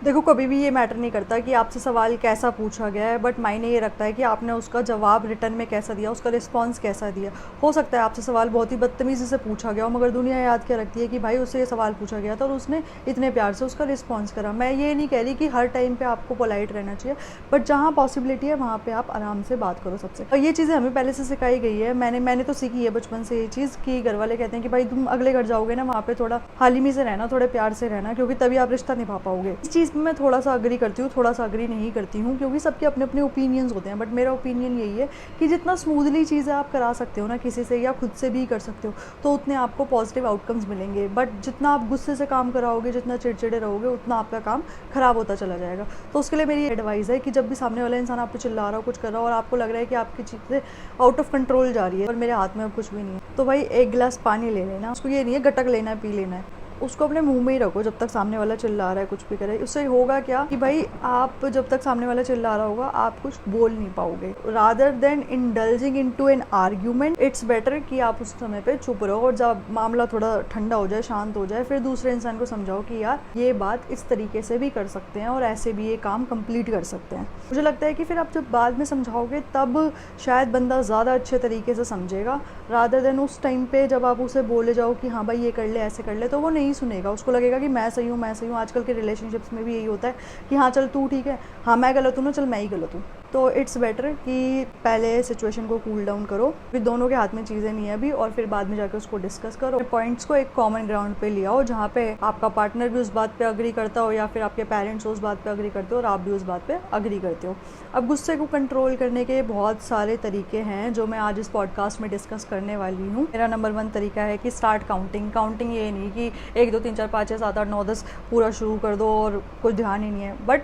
देखो कभी भी ये मैटर नहीं करता कि आपसे सवाल कैसा पूछा गया है, बट मायने ये रखता है कि आपने उसका जवाब रिटर्न में कैसा दिया, उसका रिस्पांस कैसा दिया। हो सकता है आपसे सवाल बहुत ही बदतमीज़ी से पूछा गया हो, मगर दुनिया याद क्या रखती है कि भाई उससे ये सवाल पूछा गया था और उसने इतने प्यार से उसका रिस्पॉन्स करा। मैं ये नहीं कह रही कि हर टाइम पर आपको पोलाइट रहना चाहिए, बट जहाँ पॉसिबिलिटी है वहाँ पर आप आराम से बात करो सबसे। और ये चीज़ें हमें पहले से सिखाई गई है, मैंने तो सीखी है बचपन से ये चीज़ कि घर वाले कहते हैं कि भाई तुम अगले घर जाओगे ना, वहाँ पे थोड़ा हालिमी से रहना, थोड़े प्यार से रहना, क्योंकि तभी आप रिश्ता निभा पाओगे। इस चीज़ में मैं थोड़ा सा अग्री करती हूँ, थोड़ा सा अग्री नहीं करती हूँ, क्योंकि सबके अपने अपने ओपिनियंस होते हैं। बट मेरा ओपिनियन यही है कि जितना स्मूथली चीज़ें आप करा सकते हो ना किसी से, या खुद से भी कर सकते हो, तो उतने आपको पॉजिटिव आउटकम्स मिलेंगे। बट जितना आप गुस्से से काम कराओगे, जितना चिड़चिड़े रहोगे, उतना आपका काम खराब होता चला जाएगा। तो उसके लिए मेरी एडवाइस है कि जब भी सामने वाला इंसान आप पे चिल्ला रहा हो, कुछ कर रहा हो, और आपको लग रहा है कि आपकी चीज़ें आउट ऑफ कंट्रोल जा रही है और मेरे हाथ में अब कुछ भी नहीं है, तो भाई एक गिलास पानी ले लेना। उसको ये नहीं है गटक लेना है, पी लेना है, उसको अपने मुंह में ही रखो जब तक सामने वाला चिल्ला रहा है, कुछ भी करे। उससे होगा क्या कि भाई आप जब तक सामने वाला चिल्ला रहा होगा आप कुछ बोल नहीं पाओगे। Rather than indulging into an argument, it's better कि आप उस समय पे चुप रहो, और जब मामला थोड़ा ठंडा हो जाए, शांत हो जाए, फिर दूसरे इंसान को समझाओ कि यार ये बात इस तरीके से भी कर सकते हैं और ऐसे भी ये काम कंप्लीट कर सकते हैं। मुझे लगता है कि फिर आप जब बाद में समझाओगे तब शायद बंदा ज़्यादा अच्छे तरीके से समझेगा, रादर देन उस टाइम पे जब आप उसे बोले जाओ कि हाँ भाई ये कर ले, ऐसे कर ले, तो वो नहीं सुनेगा। उसको लगेगा कि मैं सही हूँ, मैं सही हूँ। आजकल के रिलेशनशिप्स में भी यही होता है कि हाँ चल तू ठीक है, हाँ मैं गलत हूँ ना, चल मैं ही गलत हूँ। तो इट्स बेटर कि पहले सिचुएशन को कूल डाउन करो, फिर दोनों के हाथ में चीज़ें नहीं है अभी, और फिर बाद में जाकर उसको डिस्कस करो। पॉइंट्स को एक कॉमन ग्राउंड पे ले आओ, जहाँ पे आपका पार्टनर भी उस बात पे अग्री करता हो, या फिर आपके पेरेंट्स उस बात पे अग्री करते हो और आप भी उस बात पे अग्री करते हो। अब गुस्से को कंट्रोल करने के बहुत सारे तरीके हैं जो मैं आज इस पॉडकास्ट में डिस्कस करने वाली हूँ। मेरा नंबर 1 तरीका है कि स्टार्ट काउंटिंग। काउंटिंग ये नहीं कि 1 2 3 4 5 6 7 8 9 10 पूरा शुरू कर दो और कुछ ध्यान ही नहीं है, बट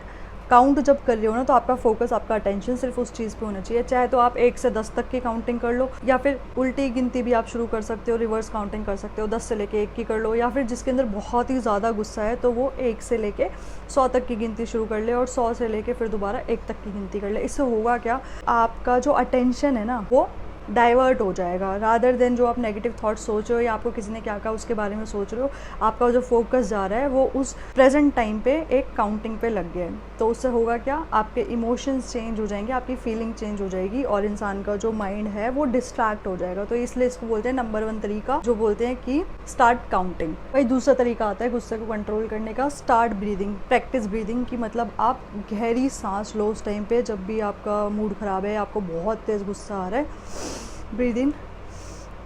काउंट जब कर रहे हो ना तो आपका फोकस, आपका अटेंशन सिर्फ उस चीज़ पे होना चाहिए। चाहे तो आप 1 से 10 तक की काउंटिंग कर लो, या फिर उल्टी गिनती भी आप शुरू कर सकते हो, रिवर्स काउंटिंग कर सकते हो, 10 से लेके 1 की कर लो, या फिर जिसके अंदर बहुत ही ज़्यादा गुस्सा है तो वो 1 से लेके 100 तक की गिनती शुरू कर ले, और 100 से लेके फिर दोबारा 1 तक की गिनती कर ले। इससे होगा क्या, आपका जो अटेंशन है ना वो डाइवर्ट हो जाएगा। रादर देन जो आप नेगेटिव थॉट्स सोच रहे हो या आपको किसी ने क्या कहा उसके बारे में सोच रहे हो, आपका जो फोकस जा रहा है वो उस प्रेजेंट टाइम पे एक काउंटिंग पे लग गया है। तो उससे होगा क्या, आपके इमोशंस चेंज हो जाएंगे, आपकी फीलिंग चेंज हो जाएगी, और इंसान का जो माइंड है वो डिस्ट्रैक्ट हो जाएगा। तो इसलिए इसको बोलते हैं नंबर 1 तरीका, जो बोलते हैं कि स्टार्ट काउंटिंग। भाई दूसरा तरीका आता है गुस्से को कंट्रोल करने का, स्टार्ट ब्रीदिंग। प्रैक्टिस ब्रीदिंग की मतलब आप गहरी सांस लो उस टाइम पे जब भी आपका मूड ख़राब है, आपको बहुत तेज़ गुस्सा आ रहा है। Breathe in,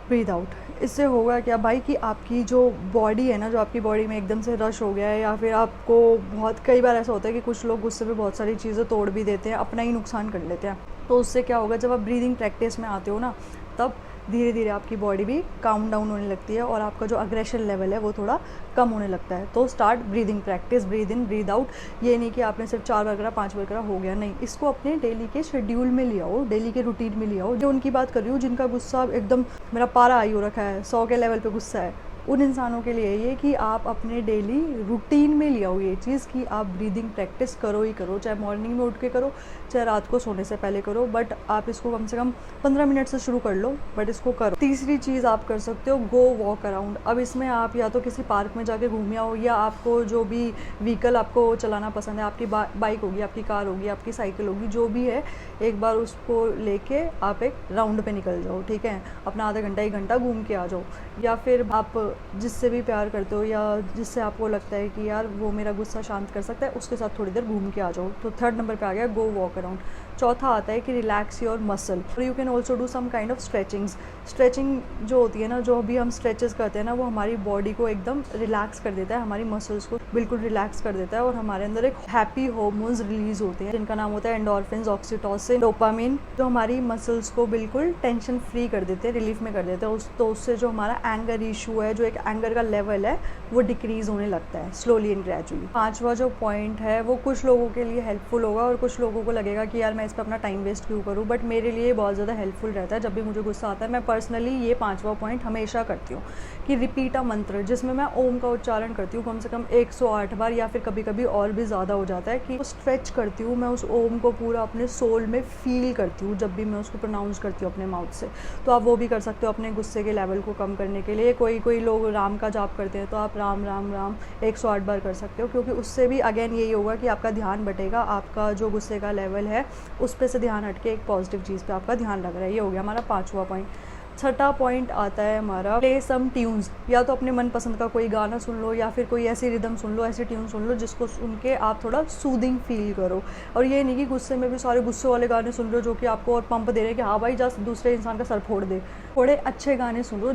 breathe out. इससे होगा क्या भाई कि आपकी जो बॉडी है ना, जो आपकी बॉडी में एकदम से रश हो गया है, या फिर आपको बहुत, कई बार ऐसा होता है कि कुछ लोग गुस्से में बहुत सारी चीज़ें तोड़ भी देते हैं, अपना ही नुकसान कर लेते हैं। तो उससे क्या होगा, जब आप ब्रीदिंग प्रैक्टिस में आते हो ना, तब धीरे धीरे आपकी बॉडी भी काम डाउन होने लगती है और आपका जो अग्रेशन लेवल है वो थोड़ा कम होने लगता है। तो start breathing practice, breathe in breathe out. ये नहीं कि आपने सिर्फ 4 बार करा, 5 बार करा, हो गया, नहीं। इसको अपने डेली के शेड्यूल में ले आओ, डेली के रूटीन में ले आओ। जो उनकी बात कर रही हूँ जिनका गुस्सा एकदम, मेरा पारा हाई हो रखा है, 100 के लेवल पे गुस्सा है, उन इंसानों के लिए ये कि आप अपने डेली रूटीन में ले आओ ये चीज़ कि आप ब्रीदिंग प्रैक्टिस करो ही करो, चाहे मॉर्निंग में उठ के करो, चाहे रात को सोने से पहले करो, बट आप इसको कम से कम 15 मिनट से शुरू कर लो, बट इसको करो। तीसरी चीज़ आप कर सकते हो, गो वॉक अराउंड। अब इसमें आप या तो किसी पार्क में जाके घूम आओ, या आपको जो भी व्हीकल आपको चलाना पसंद है, आपकी बाइक होगी, आपकी कार होगी, आपकी साइकिल होगी, जो भी है, एक बार उसको लेके आप एक राउंड पे निकल जाओ, ठीक है, अपना आधा घंटा 1 घंटा घूम के आ जाओ। या फिर आप जिससे भी प्यार करते हो या जिससे आपको लगता है कि यार वो मेरा गुस्सा शांत कर सकता है, उसके साथ थोड़ी देर घूम के आ जाओ। तो 3rd नंबर पे आ गया गो वॉक अराउंड। चौथा आता है कि relax your muscle. You can also do some kind of stretchings. Stretching जो होती है ना, जो भी हम स्ट्रेचेस करते हैं ना, वो हमारी बॉडी को एकदम रिलैक्स कर देता है, हमारी मसल्स को बिल्कुल रिलैक्स कर देता है, और हमारे अंदर एक हैप्पी हार्मोन्स रिलीज होते हैं जिनका नाम होता है एंडोर्फिन्स, ऑक्सीटोसिन, डोपामिन, जो हमारी मसल्स को बिल्कुल टेंशन फ्री कर देते हैं, रिलीफ में कर देते हैं। तो उससे जो हमारा एंगर इशू है, जो एक एंगर का लेवल है, वो डिक्रीज होने लगता है स्लोली एंड ग्रेजुअली। 5वां जो पॉइंट है वो कुछ लोगों के लिए हेल्पफुल होगा और कुछ लोगों को लगेगा कि यार मैं इस पर अपना टाइम वेस्ट क्यों करूँ, बट मेरे लिए बहुत ज़्यादा हेल्पफुल रहता है। जब भी मुझे गुस्सा आता है, मैं पर्सनली ये 5वां पॉइंट हमेशा करती हूँ कि रिपीट अ मंत्र, जिसमें मैं ओम का उच्चारण करती हूँ कम से कम 108 बार, या फिर कभी कभी और भी ज़्यादा हो जाता है, कि स्ट्रेच करती हूँ मैं उस ओम को पूरा अपने सोल में फील करती हूँ जब भी मैं उसको प्रोनाउंस करती हूँ अपने माउथ से। तो आप वो भी कर सकते हो अपने गुस्से के लेवल को कम करने के लिए। कोई लोग लोग राम का जाप करते हैं तो आप राम राम राम 108 बार कर सकते हो, क्योंकि उससे भी अगेन यही होगा कि आपका ध्यान बटेगा, आपका जो गुस्से का लेवल है उस पे से ध्यान हट के एक पॉजिटिव चीज़ पे आपका ध्यान लग रहा है। ये हो गया हमारा 5वां पॉइंट। छठा पॉइंट आता है हमारा प्ले सम ट्यून्स। या तो अपने मनपसंद का कोई गाना सुन लो या फिर कोई ऐसी रिदम सुन लो, ऐसी ट्यून सुन लो जिसको सुन के आप थोड़ा सूदिंग फील करो। और ये नहीं कि गुस्से में भी सारे गुस्से वाले गाने सुन लो जो कि आपको और पंप दे रहे हैं कि हाँ भाई जस्ट दूसरे इंसान का सर फोड़ दे। थोड़े अच्छे गाने सुनो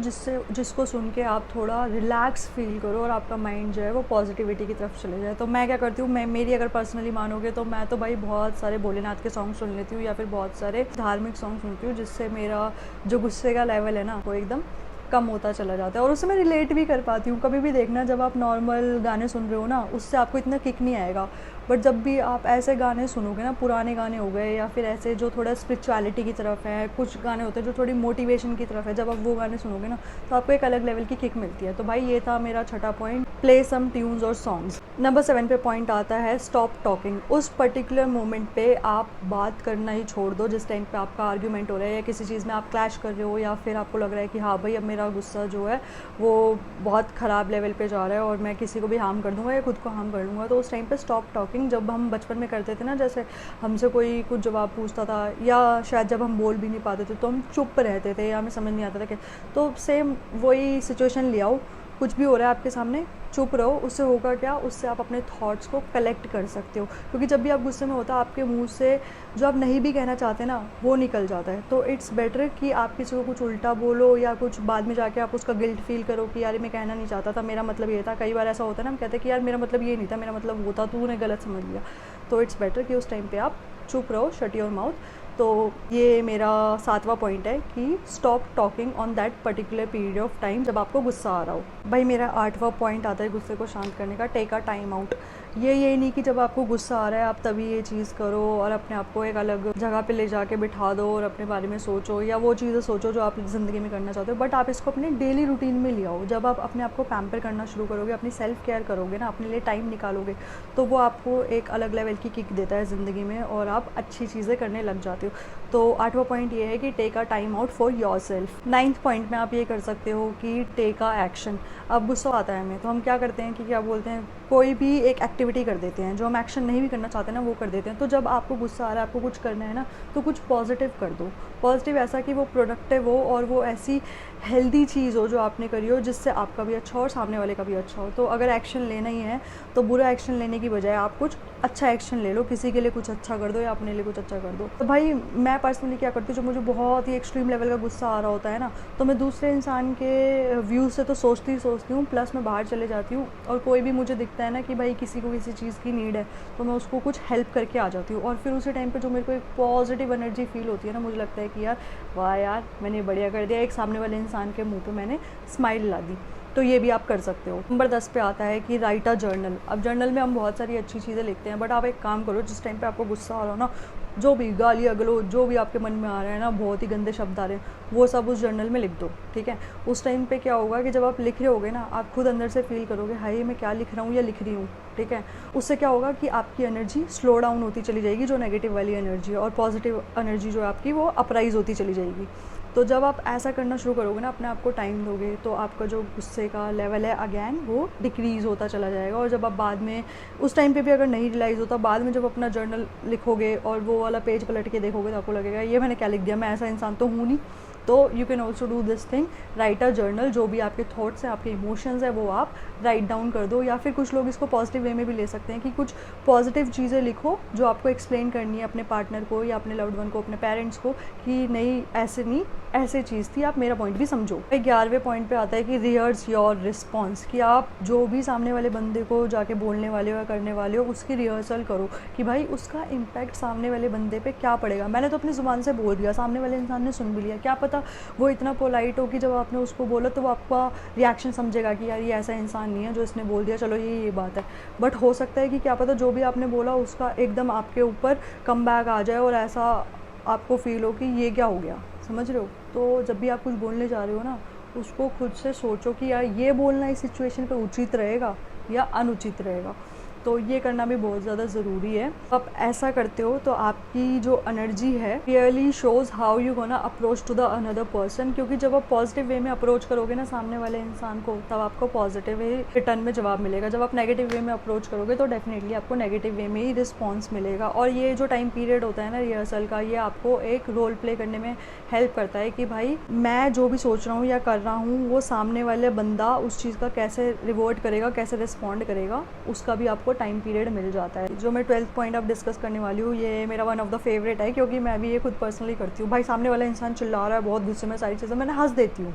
जिसको सुन के आप थोड़ा रिलैक्स फील करो और आपका माइंड जो है वो पॉजिटिविटी की तरफ चले जाए। तो मैं क्या करती हूँ, मेरी अगर पर्सनली मानोगे तो मैं तो भाई बहुत सारे भोलेनाथ के सॉन्ग सुन लेती हूँ या फिर बहुत सारे धार्मिक सॉन्ग सुनती हूँ, जिससे मेरा जो गुस्से का लेवल है ना वो एकदम कम होता चला जाता है और उससे मैं रिलेट भी कर पाती हूँ। कभी भी देखना, जब आप नॉर्मल गाने सुन रहे हो ना उससे आपको इतना किक नहीं आएगा, बट जब भी आप ऐसे गाने सुनोगे ना, पुराने गाने हो गए या फिर ऐसे जो थोड़ा स्पिरिचुअलिटी की तरफ है, कुछ गाने होते हैं जो थोड़ी मोटिवेशन की तरफ है, जब आप वो गाने सुनोगे ना तो आपको एक अलग लेवल की किक मिलती है। तो भाई ये था मेरा छठा पॉइंट, प्ले सम ट्यून्स और सॉन्ग्स। नंबर 7 पे पॉइंट आता है स्टॉप टॉकिंग। उस पर्टिकुलर मोमेंट पे आप बात करना ही छोड़ दो जिस टाइम पे आपका आर्ग्यूमेंट हो रहा है या किसी चीज़ में आप क्लैश कर रहे हो या फिर आपको लग रहा है कि हाँ भाई अब मेरा गुस्सा जो है वो बहुत ख़राब लेवल पे जा रहा है और मैं किसी को भी हार्म कर दूँगा या खुद को हार्म कर दूँगा। तो उस टाइम पे स्टॉप टॉकिंग, जब हम बचपन में करते थे ना, जैसे हमसे कोई कुछ जवाब पूछता था या शायद जब हम बोल भी नहीं पाते थे तो हम चुप रहते थे या हमें समझ नहीं आता था कि, तो सेम वही सिचुएशन ले आओ, कुछ भी हो रहा है आपके सामने चुप रहो। उससे होगा क्या, उससे आप अपने थॉट्स को कलेक्ट कर सकते हो, क्योंकि जब भी आप गुस्से में होता है आपके मुंह से जो आप नहीं भी कहना चाहते ना वो निकल जाता है। तो इट्स बेटर कि आप किसी को कुछ उल्टा बोलो या कुछ बाद में जाके आप उसका गिल्ट फील करो कि यार मैं कहना नहीं चाहता था, मेरा मतलब ये था। कई बार ऐसा होता है ना, हम कहते हैं कि यार मेरा मतलब ये नहीं था, मेरा मतलब वो था, तूने गलत समझ लिया। तो इट्स बेटर कि उस टाइम पे आप चुप रहो, शट योर माउथ। तो ये मेरा 7वां पॉइंट है कि stop talking on that particular period of time जब आपको गुस्सा आ रहा हो। भाई मेरा 8वां पॉइंट आता है गुस्से को शांत करने का, टेक अ टाइम आउट। ये नहीं कि जब आपको गुस्सा आ रहा है आप तभी ये चीज़ करो और अपने आप को एक अलग जगह पे ले जाके बिठा दो और अपने बारे में सोचो या वो चीज़ें सोचो जो आप ज़िंदगी में करना चाहते हो, बट आप इसको अपने डेली रूटीन में ले आओ। जब आप अपने आप को पैम्पर करना शुरू करोगे, अपनी सेल्फ केयर करोगे ना, अपने लिए टाइम निकालोगे, तो वो आपको एक अलग लेवल की किक देता है ज़िंदगी में और आप अच्छी चीज़ें करने लग जाते हो। तो 8वां पॉइंट ये है कि take a time out for yourself. 9th point में आप ये कर सकते हो कि टेक अ एक्शन। अब गुस्सा आता है हमें तो हम क्या करते हैं कि क्या बोलते हैं, कोई भी एक एक्टिविटी कर देते हैं जो हम एक्शन नहीं भी करना चाहते ना वो कर देते हैं। तो जब आपको गुस्सा आ रहा है, आपको कुछ करना है ना, तो कुछ पॉजिटिव कर दो। पॉजिटिव ऐसा कि वो प्रोडक्टिव हो और वो ऐसी हेल्दी चीज़ हो जो आपने करी हो जिससे आपका भी अच्छा हो और सामने वाले का भी अच्छा हो। तो अगर एक्शन लेना ही है तो बुरा एक्शन लेने की बजाय आप कुछ अच्छा एक्शन ले लो, किसी के लिए कुछ अच्छा कर दो या अपने लिए कुछ अच्छा कर दो। तो भाई मैं पर्सनली क्या करती हूँ, जब मुझे बहुत ही एक्सट्रीम लेवल का गुस्सा आ रहा होता है ना, तो मैं दूसरे इंसान के व्यू से तो सोचती हूँ, प्लस मैं बाहर चले जाती हूँ और कोई भी मुझे दिखता है ना कि भाई किसी को किसी चीज़ की नीड है तो मैं उसको कुछ हेल्प करके आ जाती हूँ। और फिर उसी टाइम पे जो मेरे को एक पॉजिटिव एनर्जी फील होती है ना, मुझे लगता है कि यार वाह यार मैंने बढ़िया कर दिया, एक सामने वाले इंसान के मुंह पे मैंने स्माइल ला दी। तो ये भी आप कर सकते हो। नंबर 10 पे आता है कि राइट अ जर्नल। अब जर्नल में हम बहुत सारी अच्छी चीज़ें लिखते हैं, बट आप एक काम करो, जिस टाइम पे आपको गुस्सा आ रहा हो ना, जो भी गालियाँ गलो जो भी आपके मन में आ रहा है ना, बहुत ही गंदे शब्द आ रहे हैं, वो सब उस जर्नल में लिख दो, ठीक है। उस टाइम पे क्या होगा कि जब आप लिख रहे होगे ना, आप खुद अंदर से फील करोगे हाय मैं क्या लिख रहा हूँ या लिख रही हूँ, ठीक है। उससे क्या होगा कि आपकी एनर्जी स्लो डाउन होती चली जाएगी, जो नेगेटिव वाली एनर्जी है, और पॉजिटिव एनर्जी जो आपकी वो अपराइज होती चली जाएगी। तो जब आप ऐसा करना शुरू करोगे ना, अपने आप को टाइम दोगे, तो आपका जो गुस्से का लेवल है अगेन वो डिक्रीज़ होता चला जाएगा। और जब आप बाद में उस टाइम पे भी अगर नहीं रियलाइज़ होता, बाद में जब अपना जर्नल लिखोगे और वो वाला पेज पलट के देखोगे तो आपको लगेगा ये मैंने क्या लिख दिया, मैं ऐसा इंसान तो हूँ नहीं। तो you can also do this thing, right a journal. जो भी आपके थॉट्स हैं, आपके इमोशंस हैं, वो आप राइट डाउन कर दो। या फिर कुछ लोग इसको पॉजिटिव वे में भी ले सकते हैं कि कुछ पॉजिटिव चीज़ें लिखो जो आपको एक्सप्लेन करनी है अपने पार्टनर को या अपने लव्ड वन को, अपने पेरेंट्स को, कि नहीं ऐसे नहीं ऐसे चीज़ थी, आप मेरा पॉइंट भी समझो। 11वें पॉइंट पे आता है कि रिहर्स योर रिस्पॉन्स, कि आप जो भी सामने वाले बंदे को जाके बोलने वाले हो या करने वाले हो उसकी रिहर्सल करो कि भाई उसका इम्पैक्ट सामने वाले बंदे पे क्या पड़ेगा। मैंने तो अपनी ज़ुबान से बोल दिया, सामने वाले इंसान ने सुन भी लिया, क्या पता वो इतना पोलाइट हो कि जब आपने उसको बोला तो वो आपका रिएक्शन समझेगा कि यार ये ऐसा इंसान नहीं है जो इसने बोल दिया, चलो ये बात है। बट हो सकता है कि क्या पता जो भी आपने बोला उसका एकदम आपके ऊपर कम बैक आ जाए और ऐसा आपको फील हो कि ये क्या हो गया, समझ रहे हो। तो जब भी आप कुछ बोलने जा रहे हो ना, उसको खुद से सोचो कि यार ये बोलना इस सिचुएशन पे उचित रहेगा या अनुचित रहेगा। तो ये करना भी बहुत ज़्यादा ज़रूरी है। आप ऐसा करते हो तो आपकी जो एनर्जी है really shows how you gonna approach to the another person, क्योंकि जब आप पॉजिटिव वे में अप्रोच करोगे ना सामने वाले इंसान को, तब आपको पॉजिटिव वे रिटर्न में जवाब मिलेगा। जब आप नेगेटिव वे में अप्रोच करोगे तो डेफिनेटली आपको नेगेटिव वे में ही रिस्पॉन्स मिलेगा। और ये जो टाइम पीरियड होता है ना रिहर्सल का, ये आपको एक रोल प्ले करने में हेल्प करता है कि भाई मैं जो भी सोच रहा हूँ या कर रहा हूँ वो सामने वाले बंदा उस चीज़ का कैसे रिवोर्ट करेगा, कैसे रिस्पॉन्ड करेगा, उसका भी आपको टाइम पीरियड मिल जाता है। जो मैं 12th पॉइंट अब डिस्कस करने वाली हूँ ये मेरा वन ऑफ द फेवरेट है, क्योंकि मैं भी ये खुद पर्सनली करती हूँ। भाई सामने वाला इंसान चिल्ला रहा है बहुत गुस्से में, सारी चीज़ें मैंने हंस देती हूँ।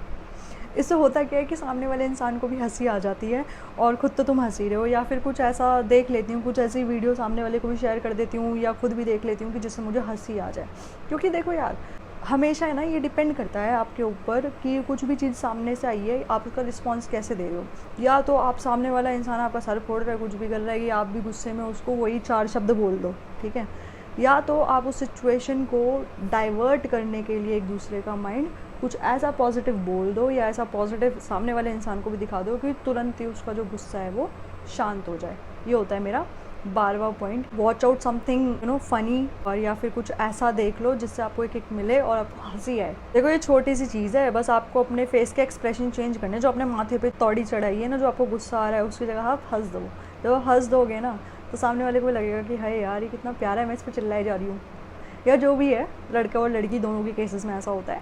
इससे होता क्या है कि सामने वाले इंसान को भी हंसी आ जाती है और ख़ुद तो तुम हंसी रहे हो। या फिर कुछ ऐसा देख लेती हूँ, कुछ ऐसी वीडियो सामने वाले को भी शेयर कर देती हूँ या खुद भी देख लेती हूँ कि जिससे मुझे हंसी आ जाए। क्योंकि देखो यार, हमेशा है ना, ये डिपेंड करता है आपके ऊपर कि कुछ भी चीज़ सामने से आई है आप उसका रिस्पॉन्स कैसे दे रहे हो। या तो आप सामने वाला इंसान आपका सर फोड़ रहा है, कुछ भी कर रहा है, कि आप भी गुस्से में उसको वही 4 शब्द बोल दो, ठीक है। या तो आप उस सिचुएशन को डाइवर्ट करने के लिए एक दूसरे का माइंड कुछ ऐसा पॉजिटिव बोल दो या ऐसा पॉजिटिव सामने वाले इंसान को भी दिखा दो कि तुरंत ही उसका जो गुस्सा है वो शांत हो जाए। ये होता है मेरा 12वां point. Watch out something funny, और या फिर कुछ ऐसा देख लो जिससे आपको एक किक मिले और आपको हंसी आए। देखो ये छोटी सी चीज़ है, बस आपको अपने फेस के एक्सप्रेशन चेंज करने। जो अपने माथे पे तौड़ी चढ़ाई है ना, जो आपको गुस्सा आ रहा है उसकी जगह आप हंस दो। जब आप हंस दोगे ना तो सामने वाले को भी लगेगा कि हाय यार ये कितना प्यारा है, मैं इस पर चिल्लाई जा रही हूँ। या जो भी है, लड़का और लड़की दोनों के केसेस में ऐसा होता है।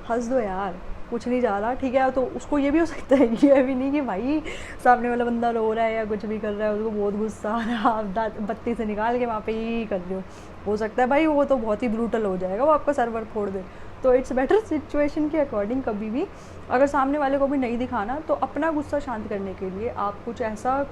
हंस दो यार, कुछ नहीं जा रहा, ठीक है। तो उसको ये भी हो सकता है, ये भी नहीं कि भाई सामने वाला बंदा रो रहा है या कुछ भी कर रहा है, उसको बहुत गुस्सा आ रहा है, आप बत्ती से निकाल के वहाँ पे ही कर रहे हो सकता है भाई वो तो बहुत ही ब्रूटल हो जाएगा, वो आपका सर्वर फोड़ दे। तो इट्स बेटर सिचुएशन के अकॉर्डिंग कभी भी अगर सामने वाले को भी नहीं दिखाना तो अपना गुस्सा शांत करने के लिए आप कुछ ऐसा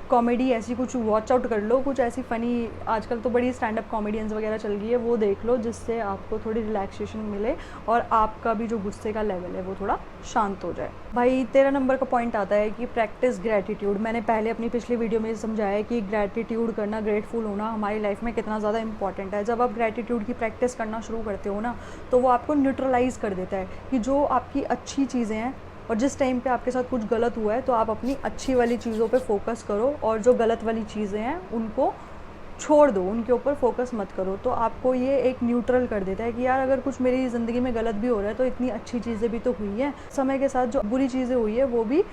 कॉमेडी ऐसी कुछ वॉच आउट कर लो, कुछ ऐसी फ़नी, आजकल तो बड़ी स्टैंड अप कॉमेडियंस वगैरह चल गई है, वो देख लो जिससे आपको थोड़ी रिलैक्सेशन मिले और आपका भी जो गुस्से का लेवल है वो थोड़ा शांत हो जाए। भाई 13 नंबर का पॉइंट आता है कि प्रैक्टिस ग्रैटिट्यूड। मैंने पहले अपनी पिछली वीडियो में समझाया कि ग्रैटिट्यूड करना, ग्रेटफुल होना हमारी लाइफ में कितना ज़्यादा इंपॉर्टेंट है। जब आप ग्रैटिट्यूड की प्रैक्टिस करना शुरू करते हो ना तो वो आपको न्यूट्रलाइज़ कर देता है कि जो आपकी अच्छी चीज़ें हैं और जिस टाइम पे आपके साथ कुछ गलत हुआ है तो आप अपनी अच्छी वाली चीज़ों पे फोकस करो और जो गलत वाली चीज़ें हैं उनको छोड़ दो, उनके ऊपर फोकस मत करो। तो आपको ये एक न्यूट्रल कर देता है कि यार अगर कुछ मेरी ज़िंदगी में गलत भी हो रहा है तो इतनी अच्छी चीज़ें भी तो हुई हैं। समय के साथ जो बुरी चीज़ें हुई है वो भी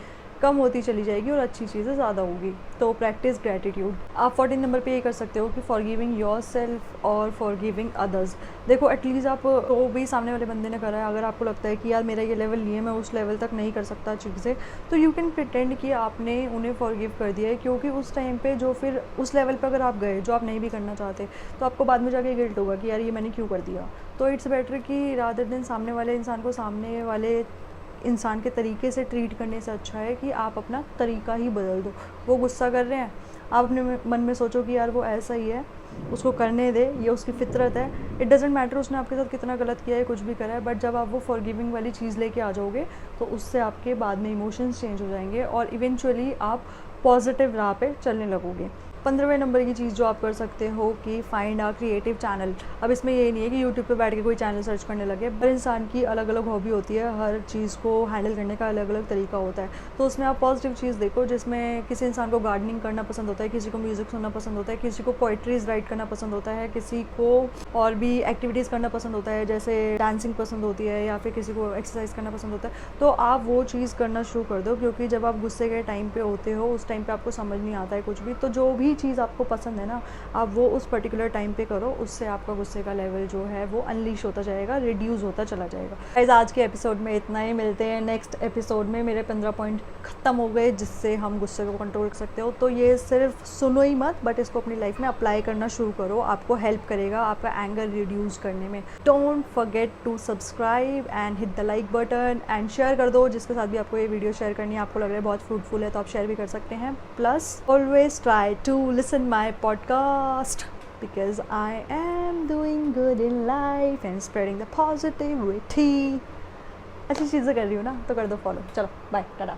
कम होती चली जाएगी और अच्छी चीज़ें ज़्यादा होगी। तो प्रैक्टिस ग्रैटिट्यूड। आप 14 नंबर पे ये कर सकते हो कि फॉरगिविंग योरसेल्फ और फॉरगिविंग अदर्स। देखो एटलीस्ट आप तो भी सामने वाले बंदे ने करा है, अगर आपको लगता है कि यार मेरा ये लेवल नहीं है, मैं उस लेवल तक नहीं कर सकता चीज़ें, तो यू कैन प्रिटेंड कि आपने उन्हें फॉरगिव कर दिया है। क्योंकि उस टाइम पे जो फिर उस लेवल पे अगर आप गए जो आप नहीं भी करना चाहते तो आपको बाद में जाके गिल्ट होगा कि यार ये मैंने क्यों कर दिया। तो इट्स बेटर कि रादर देन सामने वाले इंसान को सामने वाले इंसान के तरीके से ट्रीट करने से अच्छा है कि आप अपना तरीका ही बदल दो। वो गुस्सा कर रहे हैं, आप अपने मन में सोचो कि यार वो ऐसा ही है, उसको करने दे, ये उसकी फितरत है। इट डजेंट मैटर उसने आपके साथ कितना गलत किया है, कुछ भी करा है, बट जब आप वो फॉरगिविंग वाली चीज़ लेके आ जाओगे तो उससे आपके बाद में इमोशंस चेंज हो जाएंगे और इवेंचुअली आप पॉजिटिव राह पे चलने लगोगे। 15वें नंबर की चीज़ जो आप कर सकते हो कि फाइंड आ क्रिएटिव चैनल। अब इसमें ये नहीं है कि यूट्यूब पे बैठ के कोई चैनल सर्च करने लगे। हर इंसान की अलग अलग हॉबी होती है, हर चीज़ को हैंडल करने का अलग अलग तरीका होता है। तो उसमें आप पॉजिटिव चीज़ देखो, जिसमें किसी इंसान को गार्डनिंग करना पसंद होता है, किसी को म्यूज़िक सुनना पसंद होता है, किसी को पोइट्रीज राइट करना पसंद होता है, किसी को और भी एक्टिविटीज़ करना पसंद होता है जैसे डांसिंग पसंद होती है, या फिर किसी को एक्सरसाइज करना पसंद होता है। तो आप वो चीज़ करना शुरू कर दो, क्योंकि जब आप गुस्से के टाइम पे होते हो उस टाइम पे आपको समझ नहीं आता है कुछ भी। तो जो भी चीज़ आपको पसंद है ना, आप वो उस पर्टिकुलर टाइम पे करो, उससे आपका गुस्से का लेवल जो है वो अनलीश होता जाएगा, रिड्यूस होता चला जाएगा। गाइस आज के एपिसोड में इतना ही, मिलते हैं नेक्स्ट एपिसोड में। मेरे 15 पॉइंट ख़त्म हो गए जिससे हम गुस्से को कंट्रोल कर सकते हो। तो ये सिर्फ सुनो ही मत, बट इसको अपनी लाइफ में अप्लाई करना शुरू करो, आपको हेल्प करेगा आपका एंगर रिड्यूस करने में। Don't forget to subscribe and hit the like button and share कर दो, जिसके साथ भी आपको ये वीडियो शेयर करनी है, आपको लग रहा है बहुत फ्रूटफुल है तो आप शेयर भी कर सकते हैं। Plus always try to listen my podcast because I am doing good in life and spreading the positivity। अच्छी चीज़ें कर रही हूँ ना तो कर दो फॉलो। चलो बाय, टाटा।